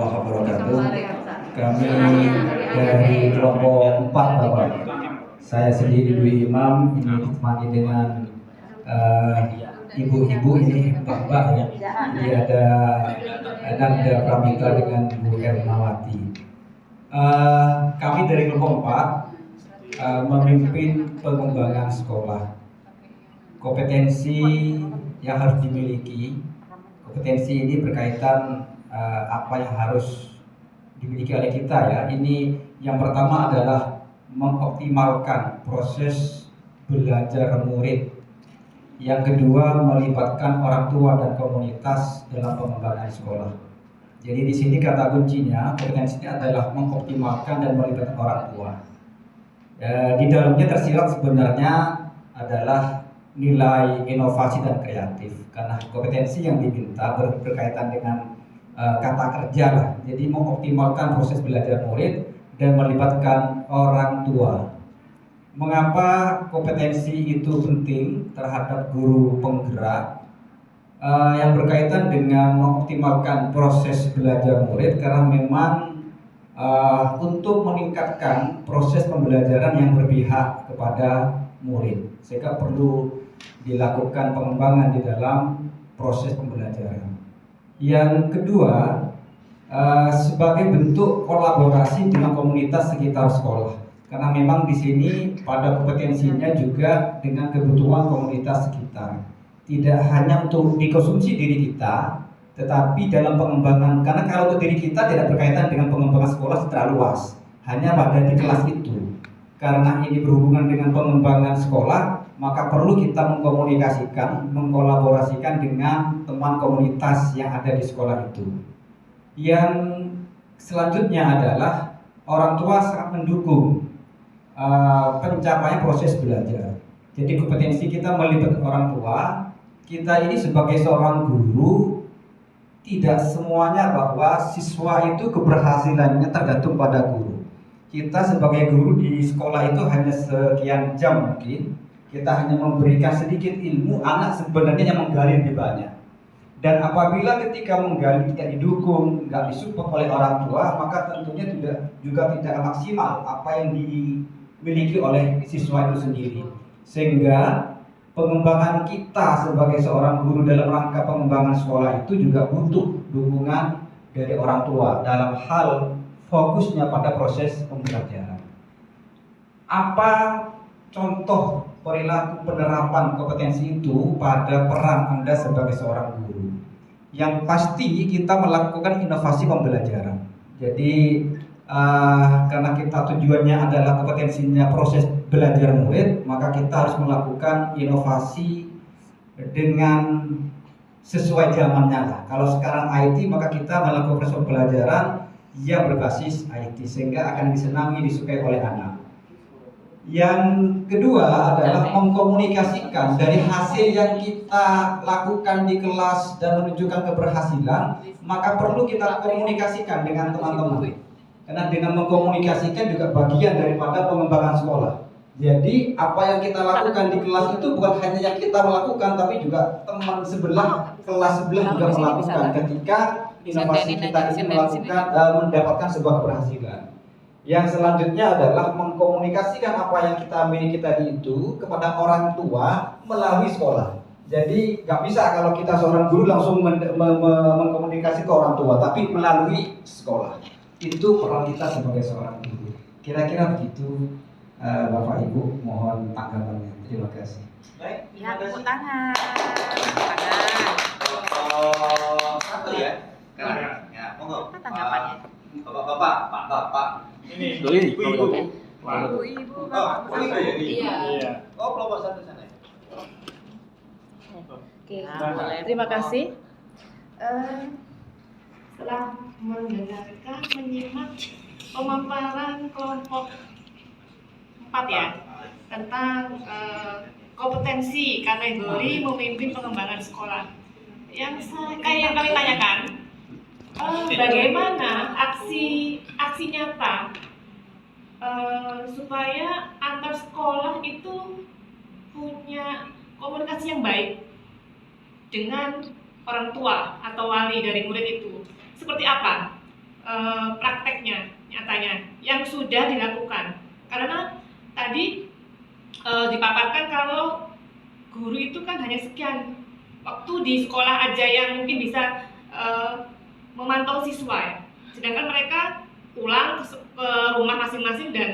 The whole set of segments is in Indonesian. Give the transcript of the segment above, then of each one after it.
warahmatullahi wabarakatuh. Kami dari kelompok 4 Bapak. Saya sendiri Dwi Imam, ini ditemani dengan ibu-ibu, ini bapak ya. Jadi ada Nanda Pramita dengan Bu Ernawati. Kami dari kelompok 4 memimpin pengembangan sekolah. Kompetensi yang harus dimiliki, kompetensi ini berkaitan apa yang harus dimiliki oleh kita ya. Ini yang pertama adalah mengoptimalkan proses belajar murid. Yang kedua, melibatkan orang tua dan komunitas dalam pengembangan sekolah. Jadi di sini kata kuncinya, kompetensinya adalah mengoptimalkan dan melibatkan orang tua. Di dalamnya tersirat sebenarnya adalah nilai inovasi dan kreatif, karena kompetensi yang diminta berkaitan dengan kata kerja lah. Jadi mengoptimalkan proses belajar murid dan melibatkan orang tua. Mengapa kompetensi itu penting terhadap guru penggerak? Yang berkaitan dengan mengoptimalkan proses belajar murid, karena memang untuk meningkatkan proses pembelajaran yang berpihak kepada murid, sehingga perlu dilakukan pengembangan di dalam proses pembelajaran. Yang kedua, sebagai bentuk kolaborasi dengan komunitas sekitar sekolah, karena memang di sini pada kompetensinya juga dengan kebutuhan komunitas sekitar, tidak hanya untuk dikonsumsi diri kita, tetapi dalam pengembangan, karena kalau untuk diri kita tidak berkaitan dengan pengembangan sekolah secara luas, hanya pada di kelas itu. Karena ini berhubungan dengan pengembangan sekolah, maka perlu kita mengkomunikasikan, mengkolaborasikan dengan teman komunitas yang ada di sekolah itu. Yang selanjutnya adalah orang tua sangat mendukung pencapaian proses belajar. Jadi kompetensi kita melibatkan orang tua. Kita ini sebagai seorang guru, tidak semuanya bahwa siswa itu keberhasilannya tergantung pada guru. Kita sebagai guru di sekolah itu hanya sekian jam mungkin. Kita hanya memberikan sedikit ilmu, anak sebenarnya yang menggali lebih banyak. Dan apabila ketika menggali tidak didukung, nggak disupport oleh orang tua, maka tentunya juga tidak maksimal apa yang dimiliki oleh siswa itu sendiri. Sehingga pengembangan kita sebagai seorang guru dalam rangka pengembangan sekolah itu juga butuh dukungan dari orang tua dalam hal fokusnya pada proses pembelajaran. Apa contoh perilaku penerapan kompetensi itu pada peran Anda sebagai seorang guru? Yang pasti kita melakukan inovasi pembelajaran. Jadi karena kita tujuannya adalah kompetensinya proses belajar murid, maka kita harus melakukan inovasi dengan sesuai zamannya lah. Kalau sekarang IT, maka kita melakukan proses pembelajaran yang berbasis IT sehingga akan disenangi, disukai oleh anak. Yang kedua adalah mengkomunikasikan dari hasil yang kita lakukan di kelas dan menunjukkan keberhasilan, maka perlu kita komunikasikan dengan teman-teman. Karena dengan mengkomunikasikan juga bagian daripada pengembangan sekolah. Jadi apa yang kita lakukan di kelas itu bukan hanya yang kita melakukan, tapi juga teman sebelah, kelas sebelah juga melakukan ketika inovasi kita ini mendapatkan sebuah keberhasilan. Yang selanjutnya adalah mengkomunikasikan apa yang kita miliki tadi itu kepada orang tua melalui sekolah. Jadi nggak bisa kalau kita seorang guru langsung mengkomunikasi ke orang tua, tapi melalui sekolah. Itu peran kita sebagai seorang guru. Kira-kira begitu, Bapak Ibu, mohon tanggapannya. Terima kasih. Baik, Ya, terima tepuk kasih. tangan. Satu ya. Ya, monggo. Apa tanggapannya? Bapak, Pak. Ini ibu-ibu. Ibu-ibu, Oh, Bapak. ini kayak ini. Iya. Oh, kelompok satu sana. Oke, Nah, boleh. terima kasih. Setelah mendengarkan, menyimak pemaparan kelompok 4 ya tentang kompetensi kategori memimpin pengembangan sekolah. Yang yang kami tanyakan, bagaimana aksi nyata supaya antar sekolah itu punya komunikasi yang baik dengan orang tua atau wali dari murid itu. Seperti apa prakteknya nyatanya yang sudah dilakukan. Karena tadi dipaparkan kalau guru itu kan hanya sekian waktu di sekolah aja yang mungkin bisa memantau siswa ya. Sedangkan mereka pulang ke rumah masing-masing dan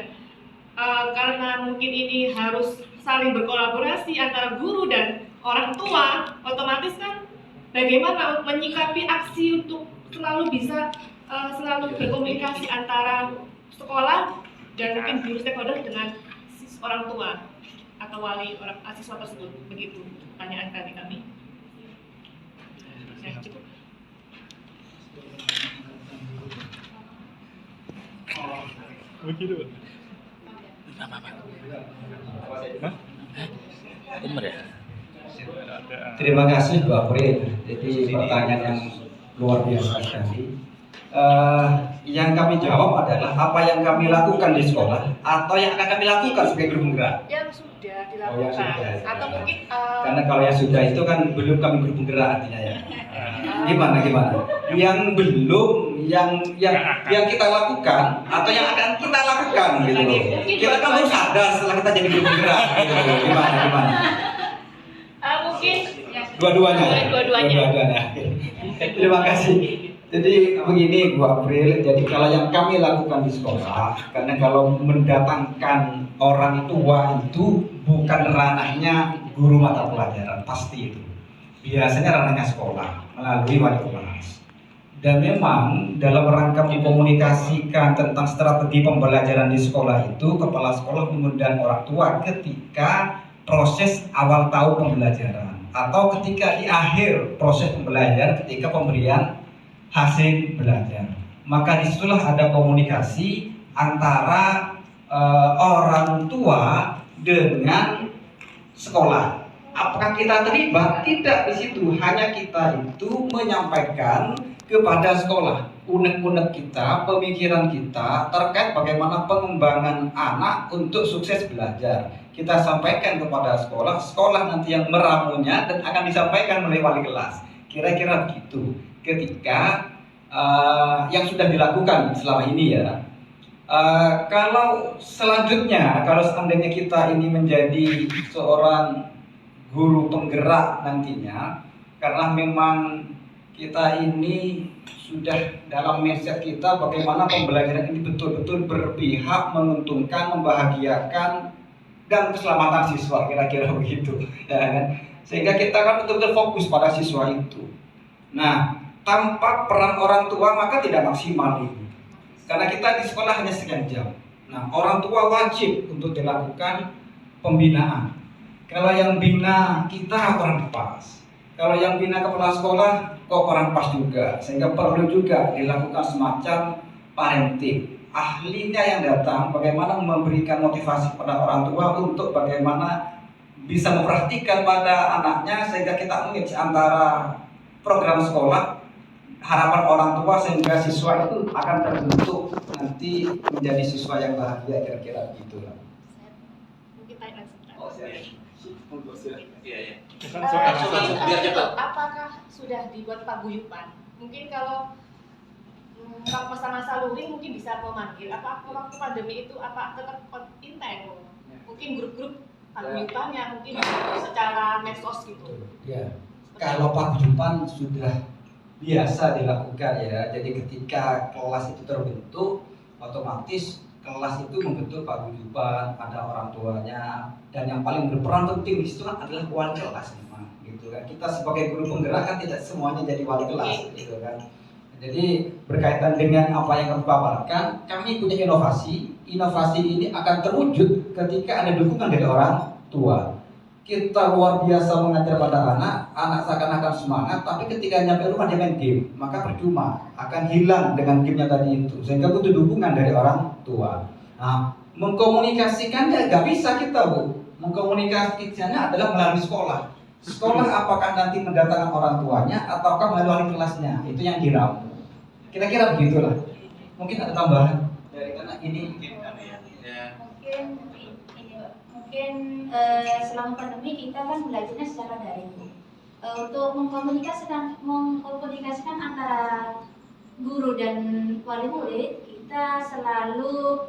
karena mungkin ini harus saling berkolaborasi antara guru dan orang tua, otomatis kan bagaimana menyikapi aksi untuk selalu bisa selalu berkomunikasi antara sekolah dan mungkin guru stakeholder dengan orang tua atau wali orang siswa tersebut. Begitu pertanyaan kami. Ya, cukup. Begitu. Bener ya? Terima kasih Bu April. Jadi pertanyaan yang luar biasa sekali. Yang kami jawab adalah apa yang kami lakukan di sekolah atau yang akan kami lakukan sebagai guru penggerak. Yang sudah dilakukan Oh, yang sudah. atau mungkin Karena kalau yang sudah itu kan belum kami guru penggerak artinya ya. Gimana? Yang belum, yang kita lakukan atau yang akan kita lakukan gitu loh. Kita kan baru sadar setelah kita jadi guru penggerak gitu loh. Gimana? mungkin Dua-duanya. Dua-duanya. Terima kasih. Jadi begini Bu April, jadi kalau yang kami lakukan di sekolah, karena kalau mendatangkan orang tua itu bukan ranahnya guru mata pelajaran, pasti itu. Biasanya ranahnya sekolah melalui wali kelas. Dan memang dalam rangka mengkomunikasikan tentang strategi pembelajaran di sekolah itu, kepala sekolah mengundang orang tua ketika proses awal tahun pembelajaran atau ketika di akhir proses pembelajaran ketika pemberian hasil belajar. Maka disitulah ada komunikasi antara orang tua dengan sekolah. Apakah kita terlibat? Tidak di situ. Hanya kita itu menyampaikan kepada sekolah unek-unek kita, pemikiran kita terkait bagaimana pengembangan anak untuk sukses belajar. Kita sampaikan kepada sekolah, sekolah nanti yang meramunya dan akan disampaikan oleh wali kelas. Kira-kira begitu. Ketika yang sudah dilakukan selama ini ya. Kalau selanjutnya, kalau seandainya kita ini menjadi seorang guru penggerak nantinya, karena memang kita ini sudah dalam mindset kita bagaimana pembelajaran ini betul-betul berpihak, menguntungkan, membahagiakan dan keselamatan siswa, kira-kira begitu ya kan? Sehingga kita kan betul-betul fokus pada siswa itu. Nah, tanpa peran orang tua maka tidak maksimal ini. Karena kita di sekolah hanya sekian jam. Nah, orang tua wajib untuk dilakukan pembinaan. Kalau yang bina kita kurang pas. Kalau yang bina kepala sekolah kok kurang pas juga. Sehingga perlu juga dilakukan semacam parenting. Ahlinya yang datang bagaimana memberikan motivasi pada orang tua untuk bagaimana bisa memperhatikan pada anaknya sehingga kita mengisi antara program sekolah, harapan orang tua sehingga siswa itu akan terbentuk nanti menjadi siswa yang bahagia, kira-kira begitu lah. Mungkin tanya sebentar. Iya. Mungkin, Biar cepat. apakah sudah dibuat paguyuban? Mungkin kalau masa-masa luring mungkin bisa memanggil. Apa waktu pandemi itu apa tetap intens? Mungkin grup-grup paguyuban yang mungkin secara medsos gitu. Ya. Kalau paguyuban sudah biasa dilakukan ya. Jadi ketika kelas itu terbentuk, otomatis kelas itu membentuk paguyuban, ada orang tuanya, dan yang paling berperan penting di situ kan adalah wali kelas memang, gitu kan. Kita sebagai guru penggerak kan tidak semuanya jadi wali kelas, gitu kan. Jadi berkaitan dengan apa yang kami paparkan, kami punya inovasi. Inovasi ini akan terwujud ketika ada dukungan dari orang tua. Kita luar biasa mengajar pada anak seakan-akan semangat, tapi ketika nyampe rumah dia main game, maka percuma, akan hilang dengan gamenya tadi itu. Sehingga butuh dukungan dari orang tua. Nah, mengkomunikasikannya nggak bisa kita Bu. Mengkomunikasikannya adalah melalui sekolah. Sekolah apakah nanti mendatangkan orang tuanya ataukah melalui kelasnya, itu yang diramu. Kira-kira begitulah. Mungkin ada tambahan dari karena ini Mungkin ya. Mungkin selama pandemi kita kan belajarnya secara daring. Untuk mengkomunikasikan antara guru dan wali murid kita selalu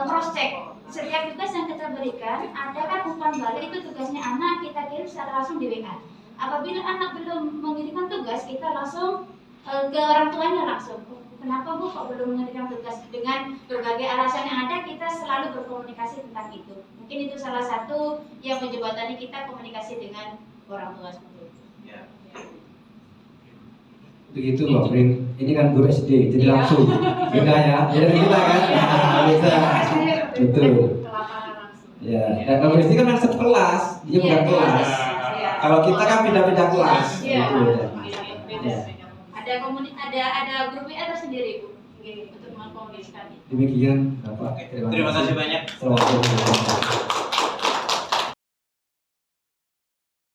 cross check setiap tugas yang kita berikan. Ada kan umpan balik, itu tugasnya anak kita kirim secara langsung di WA. Apabila anak belum mengirimkan tugas, kita langsung ke orang tuanya langsung. Kenapa Bu kok belum mengirimkan tugas? Dengan berbagai alasan yang ada, kita selalu berkomunikasi tentang itu. Mungkin itu salah satu yang menjembatani kita komunikasi dengan orang tua seperti itu. Ya. Begitu Mbak Prin, ini kan guru SD, jadi langsung beda ya, beda dari kita kan, beda, betul. Ya, dan kalau SD kan kan sekelas, dia bukan kelas. Kalau kita kan beda-beda kelas, Iya. gitu beda. Beda. Ada grup WA tersendiri Bu, untuk mengkomunikasikan. Demikian Bapak, Terima kasih banyak. Selamat